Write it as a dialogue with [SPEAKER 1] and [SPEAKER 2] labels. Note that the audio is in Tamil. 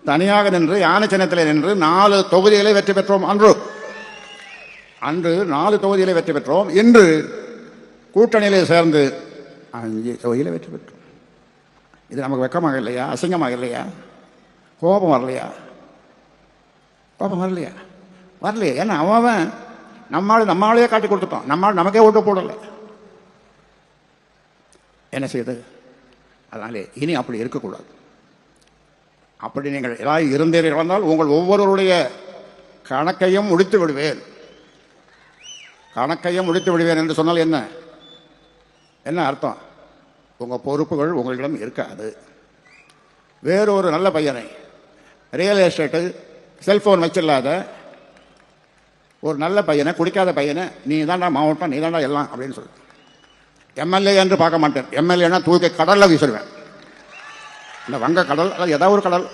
[SPEAKER 1] தனியாக நின்று யானை சின்னத்தில் நின்று 4 தொகுதிகளை வெற்றி பெற்றோம். அன்று 4 தொகுதிகளை வெற்றி பெற்றோம். இன்று கூட்டணியிலே சேர்ந்து 5 தொகுதிகளை வெற்றி பெற்றோம். இது நமக்கு வெக்கமாக இல்லையா? அசிங்கமாக இல்லையா? கோபம் வரலையா? கோபம் வரலையா? வரலையா? ஏன்னா அவன் நம்மளாலேயே காட்டி கொடுத்துட்டான். நமக்கே ஓட்டு போடலை. என்ன செய்யுது? அதனாலே இனி அப்படி இருக்கக்கூடாது. அப்படி நீங்கள் ஏதாவது இருந்தீர்கள் வந்தால் உங்கள் ஒவ்வொருவருடைய கணக்கையும் முடித்து விடுவேன். கணக்கையும் முடித்து விடுவேன் என்று சொன்னால் என்ன அர்த்தம்? உங்கள் பொறுப்புகள் உங்களிடம் இருக்காது. வேறொரு நல்ல பையனை, ரியல் எஸ்டேட்டு, செல்போன் வச்சில்லாத ஒரு நல்ல பையனை, குடிக்காத பையனை, நீ தாண்டா மாவட்டம், நீ தாண்டா எல்லாம் அப்படின்னு சொல்லு. எம்எல்ஏ என்று பார்க்க மாட்டேன். எம்எல்ஏனா தூக்கி கடலில் வீசிடுவேன். இந்த வங்க கடல், ஏதாவது ஒரு கடல்.